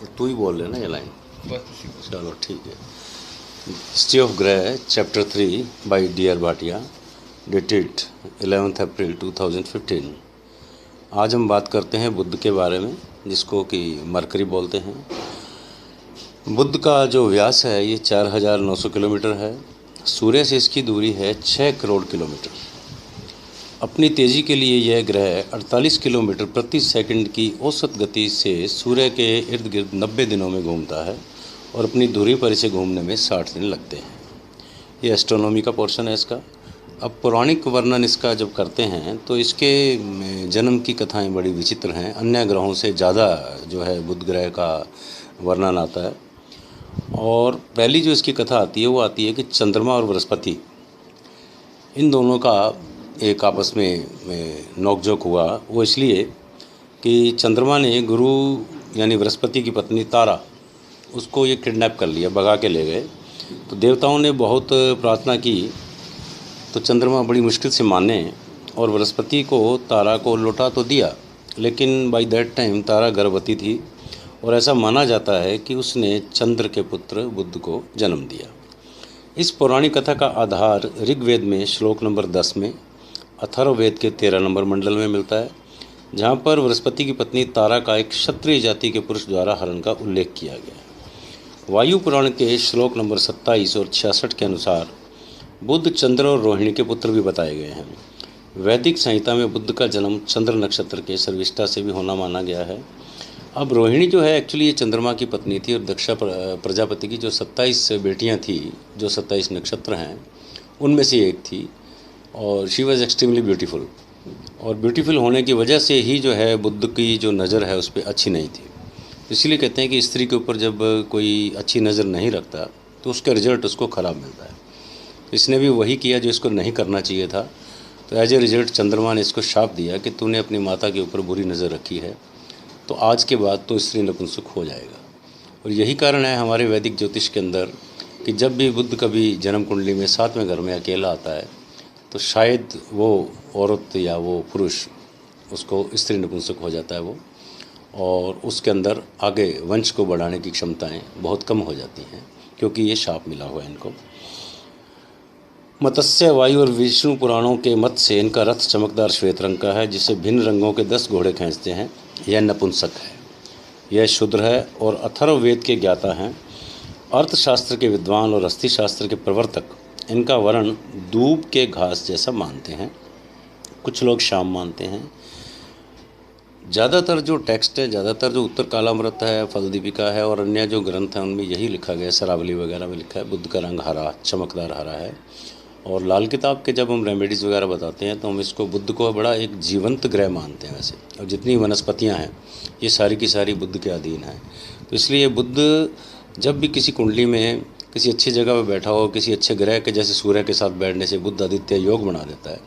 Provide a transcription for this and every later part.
तू ही बोल लेना ये लाइन। बस उसी को। चलो ठीक है। हिस्ट्री ऑफ ग्रह chapter 3 by D R Bhatia, dated 11 April 2015। आज हम बात करते हैं बुध के बारे में, जिसको कि मरकरी बोलते हैं। बुध का जो व्यास है ये 4900 किलोमीटर है। सूर्य से इसकी दूरी है 6 करोड़ किलोमीटर। अपनी तेज़ी के लिए यह ग्रह 48 किलोमीटर प्रति सेकंड की औसत गति से सूर्य के इर्द गिर्द 90 दिनों में घूमता है और अपनी दूरी पर इसे घूमने में 60 दिन लगते हैं। ये एस्ट्रोनॉमी का पोर्शन है इसका। अब पौराणिक वर्णन इसका जब करते हैं तो इसके जन्म की कथाएं बड़ी विचित्र हैं। अन्य ग्रहों से ज़्यादा जो है बुध ग्रह का वर्णन आता है। और पहली जो इसकी कथा आती है वो आती है कि चंद्रमा और बृहस्पति, इन दोनों का एक आपस में नोकझोंक हुआ। वो इसलिए कि चंद्रमा ने गुरु यानी बृहस्पति की पत्नी तारा, उसको ये किडनैप कर लिया, भगा के ले गए। तो देवताओं ने बहुत प्रार्थना की तो चंद्रमा बड़ी मुश्किल से माने और बृहस्पति को तारा को लौटा तो दिया, लेकिन बाय दैट टाइम तारा गर्भवती थी और ऐसा माना जाता है कि उसने चंद्र के पुत्र बुध को जन्म दिया। इस पौराणिक कथा का आधार ऋग्वेद में श्लोक नंबर 10 में, अथर्ववेद के 13 नंबर मंडल में मिलता है, जहाँ पर बृहस्पति की पत्नी तारा का एक क्षत्रिय जाति के पुरुष द्वारा हरण का उल्लेख किया गया है। वायु पुराण के श्लोक नंबर 27 और 66 के अनुसार बुध, चंद्र और रोहिणी के पुत्र भी बताए गए हैं। वैदिक संहिता में बुध का जन्म चंद्र नक्षत्र के सर्विष्ठा से भी होना माना गया है। अब रोहिणी जो है एक्चुअली ये चंद्रमा की पत्नी थी और दक्षा प्रजापति की जो 27 बेटियां थी, जो 27 नक्षत्र हैं, उनमें से एक थी और शी वॉज एक्सट्रीमली ब्यूटीफुल। और ब्यूटीफुल होने की वजह से ही जो है बुध की जो नज़र है उस पर अच्छी नहीं थी। इसीलिए कहते हैं कि स्त्री के ऊपर जब कोई अच्छी नज़र नहीं रखता तो उसका रिजल्ट उसको ख़राब मिलता है। इसने भी वही किया जो इसको नहीं करना चाहिए था। तो एज ए रिजल्ट चंद्रमा ने इसको शाप दिया कि तूने अपनी माता के ऊपर बुरी नज़र रखी है, तो आज के बाद तो स्त्री नपुंसक हो जाएगा। और यही कारण है हमारे वैदिक ज्योतिष के अंदर कि जब भी बुध कभी जन्म कुंडली में 7वें घर में अकेला आता है तो शायद वो औरत या वो पुरुष, उसको स्त्री नपुंसक हो जाता है वो, और उसके अंदर आगे वंश को बढ़ाने की क्षमताएं बहुत कम हो जाती हैं, क्योंकि ये शाप मिला हुआ है इनको। मत्स्य, वायु और विष्णु पुराणों के मत से इनका रथ चमकदार श्वेत रंग का है, जिसे भिन्न रंगों के 10 घोड़े खींचते हैं। यह नपुंसक है, यह शूद्र है और अथर्ववेद के ज्ञाता हैं। अर्थशास्त्र के विद्वान और हस्तिशास्त्र के प्रवर्तक इनका वर्ण दूब के घास जैसा मानते हैं। कुछ लोग शाम मानते हैं। ज़्यादातर जो टेक्स्ट है, ज़्यादातर जो उत्तर कालामृत है, फल दीपिका है और अन्य जो ग्रंथ हैं उनमें यही लिखा गया है। सरावली वगैरह में लिखा है बुध का रंग हरा, चमकदार हरा है। और लाल किताब के जब हम रेमेडीज़ वगैरह बताते हैं तो हम इसको बुध को बड़ा एक जीवंत ग्रह मानते हैं वैसे। और जितनी वनस्पतियाँ हैं ये सारी की सारी बुध के अधीन हैं। तो इसलिए बुध जब भी किसी कुंडली में किसी अच्छी जगह पर बैठा हो, किसी अच्छे ग्रह के जैसे सूर्य के साथ बैठने से बुध आदित्य योग बना देता है,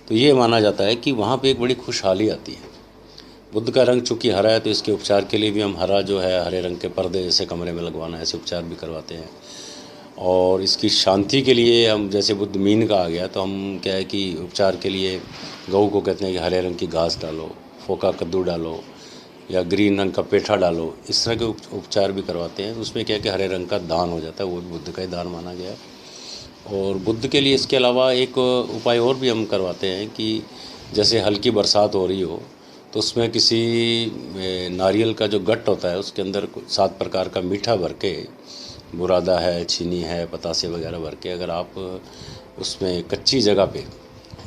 तो ये माना जाता है कि वहाँ पे एक बड़ी खुशहाली आती है। बुध का रंग चूँकि हरा है तो इसके उपचार के लिए भी हम हरा जो है, हरे रंग के पर्दे जैसे कमरे में लगवाना, ऐसे उपचार भी करवाते हैं। और इसकी शांति के लिए हम, जैसे बुध मीन का आ गया तो हम क्या है कि उपचार के लिए गऊ को कहते हैं कि हरे रंग की घास डालो, फोका कद्दू डालो या ग्रीन रंग का पेठा डालो, इस तरह के उपचार भी करवाते हैं। उसमें क्या है कि हरे रंग का दान हो जाता है, वो भी बुध का ही दान माना गया है। और बुध के लिए इसके अलावा एक उपाय और भी हम करवाते हैं कि जैसे हल्की बरसात हो रही हो तो उसमें किसी नारियल का जो गट्ट होता है उसके अंदर 7 प्रकार का मीठा भर के, बुरादा है, चीनी है, पतासे वगैरह भर के, अगर आप उसमें कच्ची जगह पे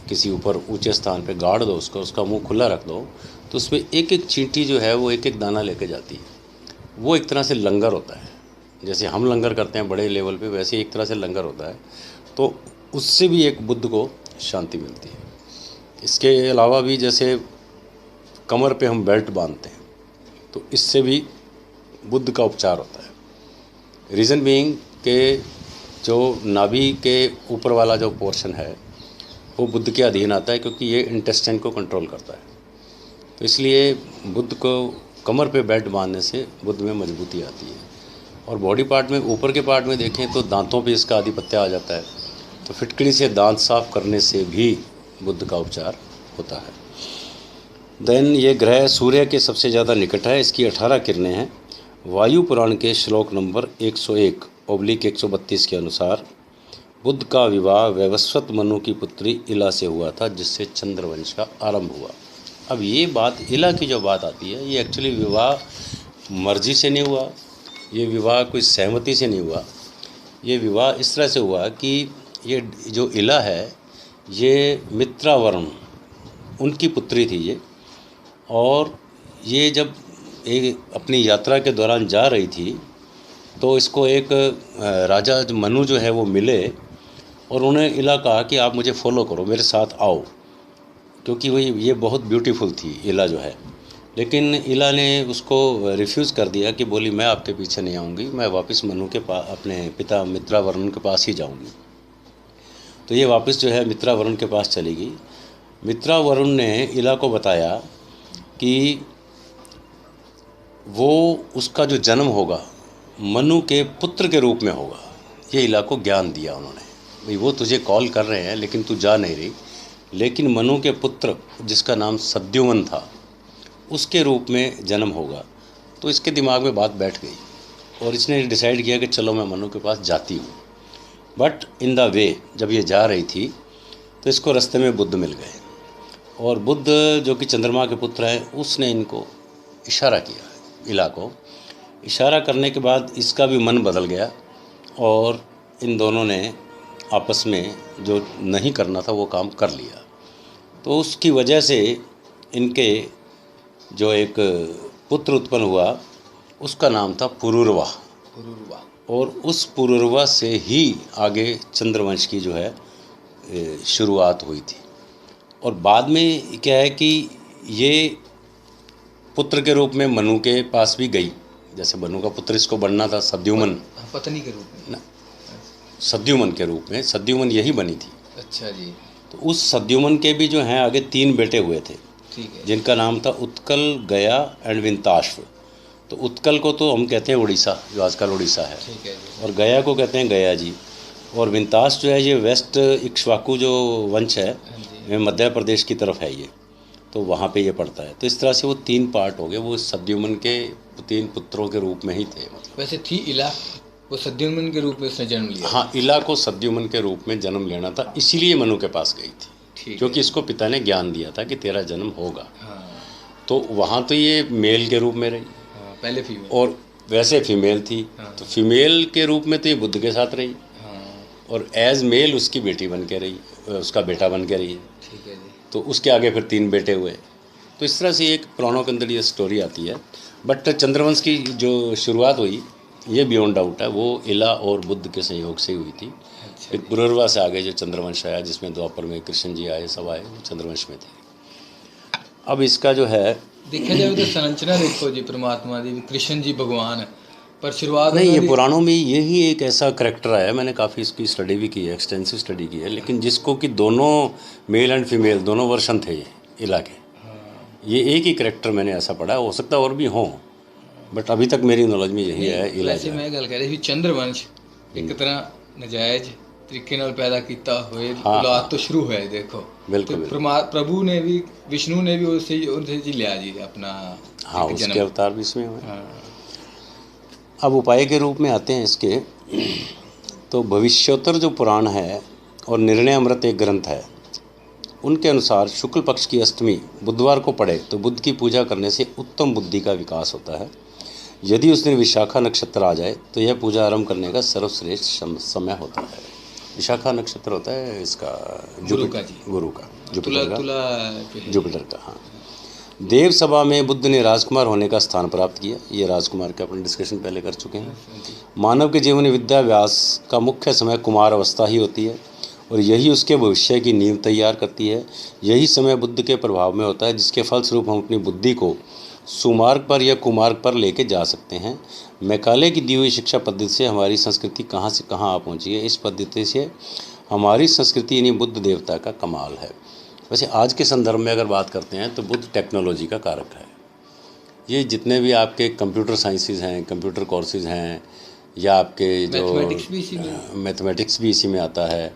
किसी ऊपर ऊंचे स्थान पे गाड़ दो उसको, उसका मुंह खुला रख दो, तो उसमें एक एक चींटी जो है वो एक एक दाना लेके जाती है। वो एक तरह से लंगर होता है। जैसे हम लंगर करते हैं बड़े लेवल पे, वैसे एक तरह से लंगर होता है। तो उससे भी एक बुध को शांति मिलती है। इसके अलावा भी जैसे कमर पे हम बेल्ट बांधते हैं तो इससे भी बुध का उपचार होता है। रीज़न बीइंग के जो नाभि के ऊपर वाला जो पोर्शन है वो बुध के अधीन आता है, क्योंकि ये इंटेस्टाइन को कंट्रोल करता है। तो इसलिए बुध को कमर पे बेल्ट बांधने से बुध में मजबूती आती है। और बॉडी पार्ट में, ऊपर के पार्ट में देखें तो दांतों पे इसका आधिपत्य आ जाता है। तो फिटकड़ी से दांत साफ करने से भी बुध का उपचार होता है। देन ये ग्रह सूर्य के सबसे ज़्यादा निकट है। इसकी 18 किरणें हैं वायु पुराण के श्लोक नंबर 101/132 के अनुसार बुद्ध का विवाह वैवस्वत मनु की पुत्री इला से हुआ था, जिससे चंद्रवंश का आरंभ हुआ। अब ये बात इला की जो बात आती है, ये एक्चुअली विवाह मर्जी से नहीं हुआ, ये विवाह कोई सहमति से नहीं हुआ। ये विवाह इस तरह से हुआ कि ये जो इला है ये मित्रावरुण उनकी पुत्री थी ये, और ये जब एक अपनी यात्रा के दौरान जा रही थी तो इसको एक राजा मनु जो है वो मिले और उन्हें इला कहा कि आप मुझे फॉलो करो, मेरे साथ आओ, क्योंकि वही ये बहुत ब्यूटीफुल थी इला जो है। लेकिन इला ने उसको रिफ्यूज़ कर दिया कि बोली मैं आपके पीछे नहीं आऊँगी, मैं वापस मनु के पास अपने पिता मित्रावरुण के पास ही जाऊँगी। तो ये वापस जो है मित्रावरुण के पास चली गई। मित्रावरुण ने इला को बताया कि वो उसका जो जन्म होगा मनु के पुत्र के रूप में होगा। ये इला को ज्ञान दिया उन्होंने, भाई वो तुझे कॉल कर रहे हैं लेकिन तू जा नहीं रही, लेकिन मनु के पुत्र जिसका नाम सद्युमन था उसके रूप में जन्म होगा। तो इसके दिमाग में बात बैठ गई और इसने डिसाइड किया कि चलो मैं मनु के पास जाती हूँ। बट इन द वे जब ये जा रही थी तो इसको रास्ते में बुद्ध मिल गए, और बुद्ध जो कि चंद्रमा के पुत्र हैं उसने इनको इशारा किया, इला को इशारा करने के बाद इसका भी मन बदल गया और इन दोनों ने आपस में जो नहीं करना था वो काम कर लिया। तो उसकी वजह से इनके जो एक पुत्र उत्पन्न हुआ उसका नाम था पुरुरवा, और उस पुरुरवा से ही आगे चंद्रवंश की जो है शुरुआत हुई थी। और बाद में क्या है कि ये पुत्र के रूप में मनु के पास भी गई, जैसे मनु का पुत्र इसको बनना था सद्युमन, पत्नी के रूप में ना, सद्युमन के रूप में, सद्युमन यही बनी थी। अच्छा जी। तो उस सद्युमन के भी जो हैं आगे 3 बेटे हुए थे, ठीक है, जिनका नाम था उत्कल, गया एंड विंताश्व। तो उत्कल को तो हम कहते हैं उड़ीसा, जो आजकल उड़ीसा है, ठीक है जी। और गया को कहते हैं गया जी, और विंतास जो है ये वेस्ट इक्ष्वाकु जो वंश है ये मध्य प्रदेश की तरफ है ये, तो वहाँ पे ये पड़ता है। तो इस तरह से वो 3 पार्ट हो गए, वो सद्युमन के 3 पुत्रों के रूप में ही थे। मतलब वैसे थी इला, वो सद्युमन के रूप में उसने जन्म लिया। हाँ, इला को सद्युमन के रूप में जन्म लेना था, इसीलिए मनु के पास गई थी, क्योंकि इसको पिता ने ज्ञान दिया था कि तेरा जन्म होगा। हाँ। तो वहाँ तो ये मेल के रूप में रही, हाँ, पहले फीमेल, और वैसे फीमेल थी। हाँ। तो फीमेल के रूप में तो ये बुद्ध के साथ रही, हाँ। और एज मेल उसकी बेटी बन के रही, उसका बेटा बन के रही। ठीक है जी। तो उसके आगे फिर 3 बेटे हुए। तो इस तरह से एक पुराणों के अंदर ये स्टोरी आती है। बट चंद्रवंश की जो शुरुआत हुई ये बियॉन्ड डाउट है, वो इला और बुद्ध के संयोग से हुई थी। अच्छा फिर पुरुरवा से आगे जो चंद्रवंश आया, जिसमें द्वापर में कृष्ण जी आए, सब आए, वो चंद्रवंश में थे। अब इसका जो है देखा जाए तो संरचना देखो जी, परमात्मा जी कृष्ण जी भगवान, पर शुरुआत नहीं, ये पुराणों में यही एक ऐसा करेक्टर आया। मैंने काफ़ी इसकी स्टडी भी की है, एक्सटेंसिव स्टडी की है, लेकिन जिसको कि दोनों मेल एंड फीमेल दोनों वर्शन थे ये इला के, ये एक ही करेक्टर मैंने ऐसा पढ़ा, हो सकता है और भी हों, बट अभी तक मेरी नॉलेज में यही है इला। वैसे मैं गल कह रही चंद्रवंश एक तरह नजायज तरीके नाल पैदा किया हुए औलाद तो शुरू हुआ है। देखो बिल्कुल, प्रभु ने भी, विष्णु ने भी उससे जी लिया जी अपना। हाँ, उसके अवतार भी इसमें हुए। हाँ। अब उपाय के रूप में आते हैं इसके, तो भविष्योत्तर जो पुराण है और निर्णय अमृत एक ग्रंथ है, उनके अनुसार शुक्ल पक्ष की अष्टमी बुधवार को पड़े तो बुद्ध की पूजा करने से उत्तम बुद्धि का विकास होता है। यदि उस दिन विशाखा नक्षत्र आ जाए तो यह पूजा आरंभ करने का सर्वश्रेष्ठ समय होता है। विशाखा नक्षत्र होता है इसका गुरु का, जुपिटर का। हाँ, देव सभा में बुद्ध ने राजकुमार होने का स्थान प्राप्त किया। ये राजकुमार का अपन डिस्कशन पहले कर चुके हैं। मानव के जीवन में विद्याभ्यास का मुख्य समय कुमार अवस्था ही होती है, और यही उसके भविष्य की नींव तैयार करती है। यही समय बुद्ध के प्रभाव में होता है, जिसके फलस्वरूप हम अपनी बुद्धि को सुमार्ग पर या कुमार्ग पर लेके जा सकते हैं। मैकाले की दी हुई शिक्षा पद्धति से हमारी संस्कृति कहाँ से कहाँ आ पहुँची है। इस पद्धति से हमारी संस्कृति यानी बुद्ध देवता का कमाल है। वैसे आज के संदर्भ में अगर बात करते हैं तो बुद्ध टेक्नोलॉजी का कारक है। ये जितने भी आपके कंप्यूटर साइंसेज हैं, कंप्यूटर कोर्सेज हैं, या आपके जो मैथमेटिक्स भी इसी में आता है।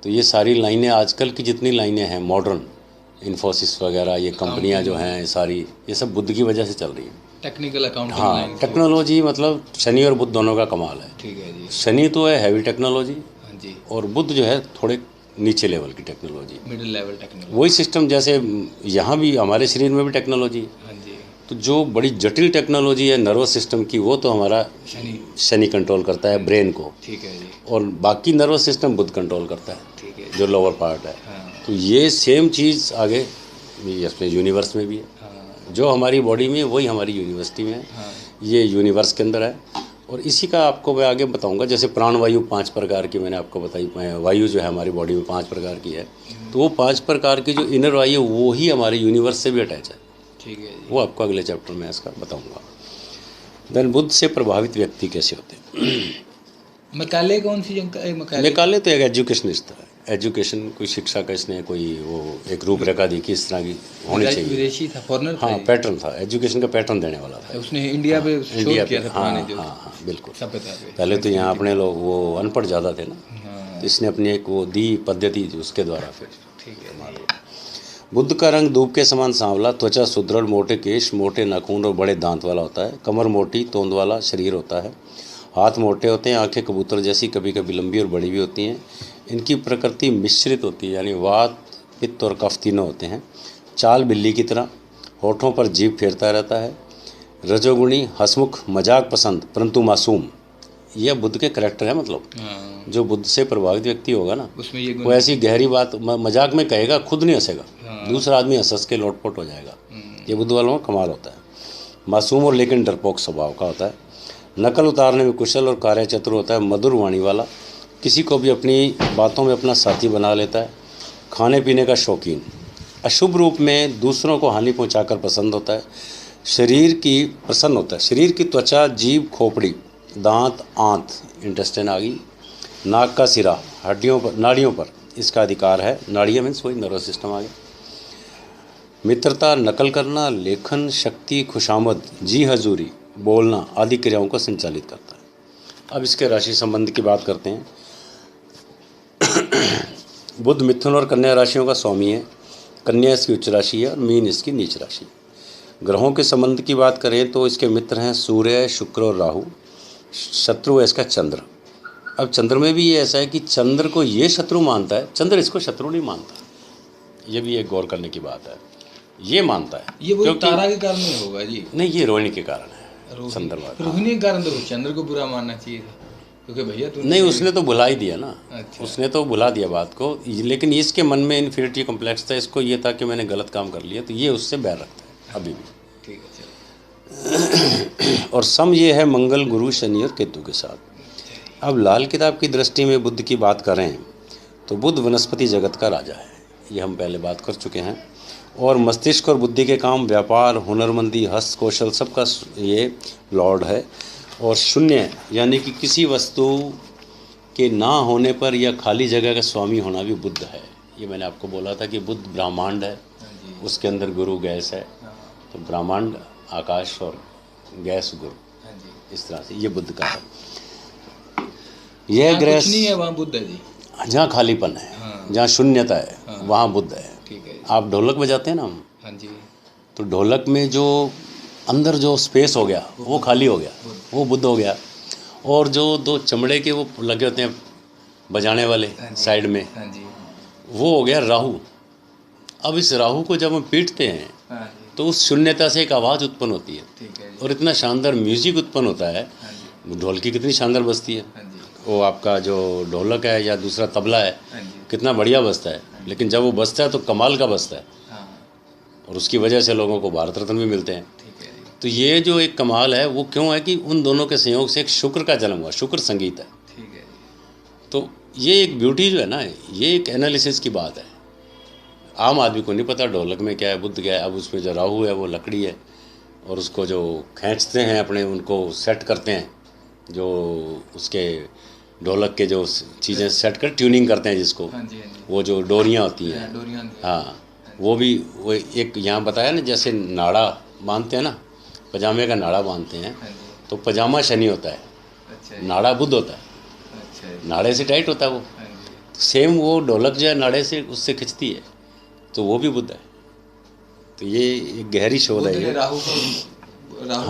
तो ये सारी लाइनें, आजकल की जितनी लाइनें हैं मॉडर्न, इन्फोसिस वगैरह ये कंपनियां जो हैं सारी, ये सब बुध की वजह से चल रही हैं। टेक्निकल अकाउंटिंग हाँ, लाइन से। टेक्नोलॉजी मतलब शनि और बुध दोनों का कमाल है। ठीक है जी। शनि तो है हैवी टेक्नोलॉजी, हाँ जी, और बुध जो है थोड़े नीचे लेवल की टेक्नोलॉजी। Middle level technology. वही सिस्टम जैसे यहाँ भी हमारे शरीर में भी टेक्नोलॉजी है, हाँ जी, तो जो बड़ी जटिल टेक्नोलॉजी है नर्वस सिस्टम की, वो तो हमारा शनि। शनि कंट्रोल करता है ब्रेन को, ठीक है जी। और बाकी नर्वस सिस्टम बुध कंट्रोल करता है, ठीक है जी। जो लोअर पार्ट है। हाँ तो ये सेम चीज़ आगे इसमें यूनिवर्स में भी है। हाँ जो हमारी बॉडी में है वही हमारी यूनिवर्सिटी में है, हाँ ये यूनिवर्स के अंदर है। और इसी का आपको मैं आगे बताऊंगा। जैसे प्राणवायु 5 प्रकार की मैंने आपको बताई, वायु जो है हमारी बॉडी में 5 प्रकार की है, तो वो 5 प्रकार की जो इनर वायु वो ही हमारे यूनिवर्स से भी अटैच है। ठीक है जी। वो आपको अगले चैप्टर में इसका बताऊंगा। देन बुध से प्रभावित व्यक्ति कैसे होते हैं। मकाले कौन सी जंग का मकाले? निकाले तो एक एजुकेशनिस्ट है, एजुकेशन कोई शिक्षा का इसने कोई वो एक रूपरेखा दी कि इस तरह की होनी चाहिए। विदेशी था, फॉरेनर था हाँ, ये? पैटर्न था, एजुकेशन का पैटर्न देने वाला था। उसने इंडिया पे इंडिया शोध किया पे, था हाँ पुराने जो हाँ हाँ बिल्कुल। सभ्यता पे। पहले तो यहाँ अपने लोग वो अनपढ़ ज़्यादा थे ना, हाँ तो इसने अपनी एक वो दी पद्धति उसके द्वारा फिर। ठीक है जी। बुध का रंग धूप के समान सांवला, त्वचा सुदृढ़, मोटे केश, मोटे नाखून और बड़े दांत वाला होता है। कमर मोटी, तोंद वाला शरीर होता है। हाथ मोटे होते हैं, आंखें कबूतर जैसी कभी कभी लंबी और बड़ी भी होती हैं। इनकी प्रकृति मिश्रित होती है, यानी वात, पित्त और कफ तीनों होते हैं। चाल बिल्ली की तरह, होठों पर जीभ फेरता रहता है। रजोगुणी, हंसमुख, मजाक पसंद परंतु मासूम, यह बुध के करैक्टर है। मतलब हाँ, जो बुध से प्रभावित व्यक्ति होगा ना, उसमें ये वो ऐसी गहरी बात मजाक में कहेगा, खुद नहीं हंसेगा, हाँ। दूसरा आदमी हंस के लोटपोट हो जाएगा। ये बुध वालों का कमाल होता है। मासूम और लेकिन डरपोक स्वभाव का होता है। नकल उतारने में कुशल और कार्यचतुर होता है। मधुर वाणी वाला, किसी को भी अपनी बातों में अपना साथी बना लेता है। खाने पीने का शौकीन, अशुभ रूप में दूसरों को हानि पहुंचाकर पसंद होता है। शरीर की प्रसन्न होता है। शरीर की त्वचा, जीभ, खोपड़ी, दांत, आंत, इंटेस्टाइन आ गई, नाक का सिरा, हड्डियों पर, नाड़ियों पर इसका अधिकार है। नाड़ियाँ मीन्स वही नर्वस सिस्टम आ गया। मित्रता, नकल करना, लेखन शक्ति, खुशामद, जी हजूरी, बोलना आदि क्रियाओं को संचालित करता है। अब इसके राशि संबंध की बात करते हैं। बुध मिथुन और कन्या राशियों का स्वामी है। कन्या इसकी उच्च राशि है और मीन इसकी नीच राशि। ग्रहों के संबंध की बात करें तो इसके मित्र हैं सूर्य, शुक्र और राहु। शत्रु है इसका चंद्र। अब चंद्र में भी ये ऐसा है कि चंद्र को ये शत्रु मानता है, चंद्र इसको शत्रु नहीं मानता। ये भी एक गौर करने की बात है। ये मानता है, ये वो तारा के कारण नहीं होगा जी? नहीं, ये रोहिणी के कारण है। चंद्रमा रोहिणी के कारण तो चंद्र को बुरा मानना चाहिए था, क्योंकि भैया तूने नहीं, उसने तो भुला ही दिया ना। अच्छा। उसने तो भुला दिया बात को, लेकिन इसके मन में इन्फीरियरिटी कॉम्प्लेक्स था। इसको ये था कि मैंने गलत काम कर लिया, तो ये उससे बैर रखता है अभी भी। ठीक है, चलो। और सम ये है मंगल, गुरु, शनि और केतु के साथ। अब लाल किताब की दृष्टि में बुध की बात करें तो बुध वनस्पति जगत का राजा है, ये हम पहले बात कर चुके हैं। और मस्तिष्क और बुद्धि के काम, व्यापार, हुनरमंदी, हस्त कौशल सबका ये लॉर्ड है। और शून्य यानी कि किसी वस्तु के ना होने पर या खाली जगह का स्वामी होना भी बुध है। ये मैंने आपको बोला था कि बुध ब्रह्मांड है, उसके अंदर गुरु गैस है, तो ब्रह्मांड आकाश और गैस गुरु, इस तरह से ये बुध का है। यह ग्रह नहीं है वहाँ बुध है जी, जहाँ खालीपन है, हाँ। जहाँ शून्यता है, हाँ। वहाँ बुध है। ठीक है। आप ढोलक बजाते हैं ना हम, हाँ जी, तो ढोलक में जो अंदर जो स्पेस हो गया वो खाली हो गया, वो बुध हो गया। और जो 2 चमड़े के वो लगे होते हैं बजाने वाले साइड में, हाँ जी, वो हो गया राहु। अब इस राहु को जब हम पीटते हैं हाँ जी, तो उस शून्यता से एक आवाज़ उत्पन्न होती है, ठीक है जी, और इतना शानदार म्यूजिक उत्पन्न होता है। हाँ जी, ढोल की कितनी शानदार बजती है, हाँ जी, वो आपका जो ढोलक है या दूसरा तबला है, हाँ जी, कितना बढ़िया बजता है। लेकिन जब वो बजता है तो कमाल का बजता है, हाँ, और उसकी वजह से लोगों को भारत रत्न भी मिलते हैं। ठीक है जी, तो ये जो एक कमाल है वो क्यों है कि उन दोनों के संयोग से एक शुक्र का जन्म हुआ, शुक्र संगीत है। ठीक है जी, तो ये एक ब्यूटी जो है ना, ये एक एनालिसिस की बात है। आम आदमी को नहीं पता ढोलक में क्या है, बुद्ध क्या है। अब उसमें जो राहु है वो लकड़ी है, और उसको जो खींचते हैं अपने, उनको सेट करते हैं, जो उसके ढोलक के जो चीज़ें सेट कर ट्यूनिंग करते हैं जिसको, हाँ जी, हाँ जी, वो जो डोरियाँ होती हैं, डोरियां, हाँ, वो भी वो एक यहाँ बताया ना, जैसे नाड़ा बांधते हैं ना, पजामे का नाड़ा बांधते हैं, हाँ जी, तो पजामा शनि होता है, अच्छा जी, नाड़ा बुध होता है, अच्छा जी, नाड़े से टाइट होता है वो। हाँ जी, सेम वो ढोलक जो है नाड़े से उससे खिंचती है, तो वो भी बुध है। तो ये एक गहरी शोध है बुध ने ये। राहु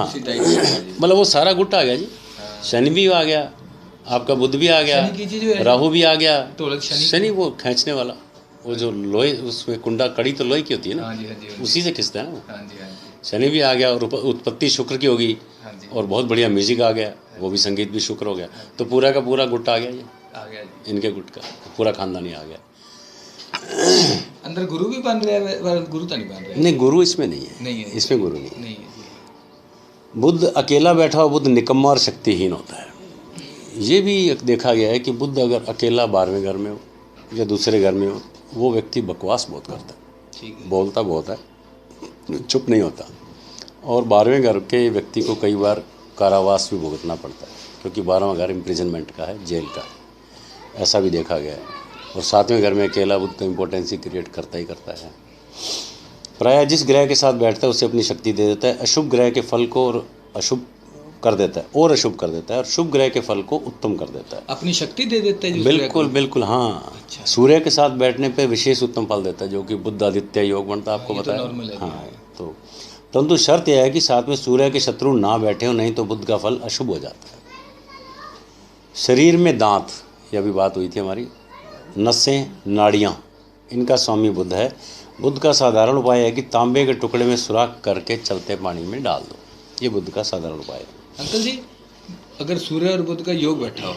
से डायरेक्ट किया जी। मतलब वो सारा गुट आ गया जी, शनि भी आ गया, आपका बुध भी आ गया, शनि की चीज जो है राहु भी आ गया। ढोलक शनि शनि वो खींचने वाला, वो जो लोहे उसमें कुंडा कड़ी तो लोहे की होती है ना, हाँ जी हाँ जी हाँ जी उसी से खींचता है ना वो। हाँ जी हाँ जी शनि भी आ गया और उत्पत्ति शुक्र की होगी, हाँ जी और बहुत बढ़िया म्यूजिक आ गया, वो भी संगीत भी शुक्र हो गया। तो पूरा का पूरा गुट आ गया ये, आ गया जी। इनके गुट का पूरा खानदान ही आ गया। अंदर गुरु भी बन रहा है, गुरु तो नहीं बन रहा है। नहीं, गुरु इसमें नहीं है, नहीं है इसमें गुरु नहीं है। नहीं है जी। बुध अकेला बैठा हुआ बुध निकम्मा और शक्तिहीन होता है। ये भी एक देखा गया है कि बुध अगर अकेला 12वें घर में हो या दूसरे घर में हो, वो व्यक्ति बकवास बहुत करता है, ठीक है। बोलता बहुत है, चुप नहीं होता। और 12वें घर के व्यक्ति को कई बार कारावास भी भुगतना पड़ता है, क्योंकि 12वां घर इम्प्रिजनमेंट का है, जेल का है, ऐसा भी देखा गया है। और 7वें घर में अकेला बुध तो इम्पोर्टेंसी क्रिएट करता ही करता है। प्रायः जिस ग्रह के साथ बैठता है उसे अपनी शक्ति दे देता है, अशुभ ग्रह के फल को और अशुभ कर देता है, और अशुभ कर देता है, और शुभ ग्रह के फल को उत्तम कर देता है। अपनी शक्ति दे देता है जिस ग्रह बिल्कुल को। बिल्कुल, हाँ। अच्छा। सूर्य के साथ बैठने पे विशेष उत्तम फल देता है, जो कि बुध आदित्य योग बनता है, आपको ये तो बताया। नॉर्मल है। हाँ, तो परंतु शर्त यह है कि साथ में सूर्य के शत्रु ना बैठे हो, नहीं तो बुध का फल अशुभ हो जाता है। शरीर में दांत, यह भी बात हुई थी हमारी, नसें, नाड़ियाँ, इनका स्वामी बुध है। बुध का साधारण उपाय है कि तांबे के टुकड़े में सुराख करके चलते पानी में डाल दो, ये बुध का साधारण उपाय है। अंकल जी, अगर सूर्य और बुध का योग बैठा हो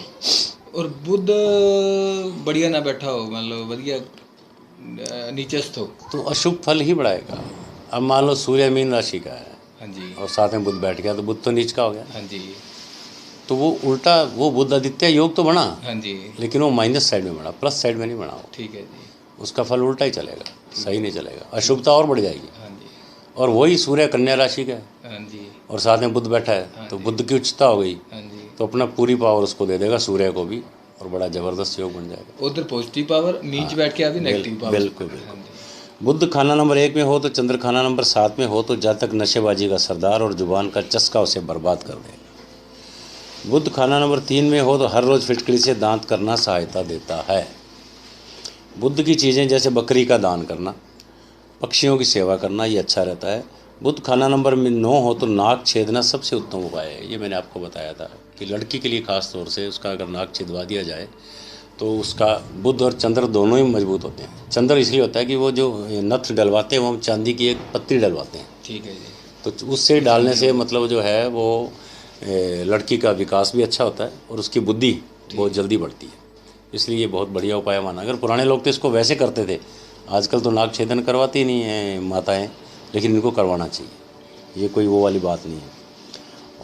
और बुध बढ़िया ना बैठा हो, मतलब बढ़िया नीचस्थ हो, तो अशुभ फल ही बढ़ाएगा। अब मान लो सूर्य मीन राशि का है हाँ जी और साथ में बुध बैठ गया, तो बुध तो नीच का हो गया, हाँ जी तो वो उल्टा, वो बुध आदित्य योग तो बना, हाँ जी, लेकिन वो माइनस साइड में बना, प्लस साइड में नहीं बना वो। ठीक है जी, उसका फल उल्टा ही चलेगा, सही नहीं चलेगा, अशुभता और बढ़ जाएगी। हाँ जी और वही सूर्य कन्या राशि का है हाँ जी और साथ में बुध बैठा है, तो बुध की उच्चता हो गई, हाँ जी। तो अपना पूरी पावर उसको दे देगा, सूर्य को भी, और बड़ा जबरदस्त योग बन जाएगा। उधर पॉजिटिव पावर, नीच बैठ के आती नेगेटिव पावर। बिल्कुल बिल्कुल। हाँ जी बुध खाना नंबर 1 में हो तो चंद्र खाना नंबर 7 में हो तो जातक नशेबाजी का सरदार और जुबान का चस्का उसे बर्बाद कर देगा। बुध खाना नंबर 3 में हो तो हर रोज़ फिटकरी से दांत करना सहायता देता है। बुध की चीज़ें जैसे बकरी का दान करना, पक्षियों की सेवा करना, ये अच्छा रहता है। बुध खाना नंबर 9 हो तो नाक छेदना सबसे उत्तम उपाय है। ये मैंने आपको बताया था कि लड़की के लिए खास तौर से उसका अगर नाक छिदवा दिया जाए तो उसका बुध और चंद्र दोनों ही मजबूत होते हैं। चंद्र इसलिए होता है कि वो जो नथ डलवाते हैं वो हम चांदी की एक पत्ती डलवाते हैं, ठीक है जी, तो उससे डालने से मतलब जो है वो लड़की का विकास भी अच्छा होता है और उसकी बुद्धि बहुत जल्दी बढ़ती है, इसलिए ये बहुत बढ़िया उपाय माना। अगर पुराने लोग तो इसको वैसे करते थे, आजकल तो नाक छेदन करवाती नहीं है माताएं, लेकिन इनको करवाना चाहिए, ये कोई वो वाली बात नहीं है।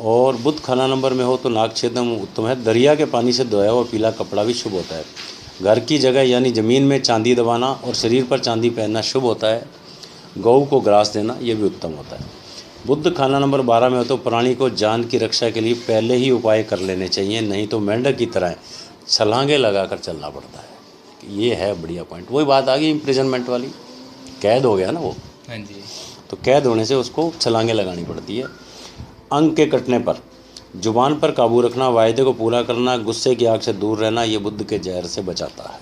और बुध खाना नंबर में हो तो नाक छेदन उत्तम है। दरिया के पानी से धोया हुआ पीला कपड़ा भी शुभ होता है। घर की जगह यानी ज़मीन में चांदी दबाना और शरीर पर चांदी पहनना शुभ होता है। गऊ को ग्रास देना ये भी उत्तम होता है। बुध खाना नंबर 12 में हो तो प्राणी को जान की रक्षा के लिए पहले ही उपाय कर लेने चाहिए, नहीं तो मेंढक की तरह छलांगे लगा कर चलना पड़ता है। ये है बढ़िया पॉइंट। वही बात आ गई इम्प्रिजनमेंट वाली, कैद हो गया ना वो, हाँ जी, तो कैद होने से उसको छलांगे लगानी पड़ती है। अंग के कटने पर जुबान पर काबू रखना, वायदे को पूरा करना, गुस्से की आग से दूर रहना, ये बुध के जहर से बचाता है।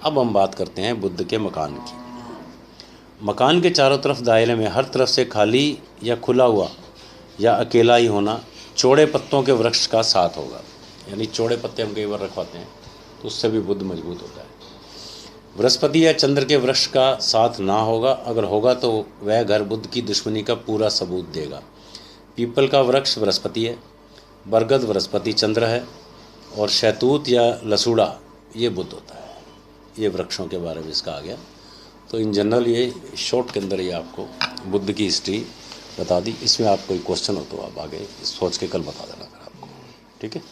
अब हम बात करते हैं बुध के मकान की। मकान के चारों तरफ दायरे में हर तरफ से खाली या खुला हुआ या अकेला ही होना चौड़े पत्तों के वृक्ष का साथ होगा, यानी चौड़े पत्ते हम कई बार रखवाते हैं तो उससे भी बुध मजबूत होता है। बृहस्पति या चंद्र के वृक्ष का साथ ना होगा, अगर होगा तो वह घर बुध की दुश्मनी का पूरा सबूत देगा। पीपल का वृक्ष बृहस्पति है, बरगद बृहस्पति चंद्र है, और शैतूत या लसूड़ा ये बुध होता है। ये वृक्षों के बारे में इसका आ गया। तो इन जनरल ये शॉर्ट के अंदर ये आपको बुध की हिस्ट्री बता दी। इसमें आप कोई क्वेश्चन हो तो आप आगे सोच के कल बता देना आपको, ठीक है।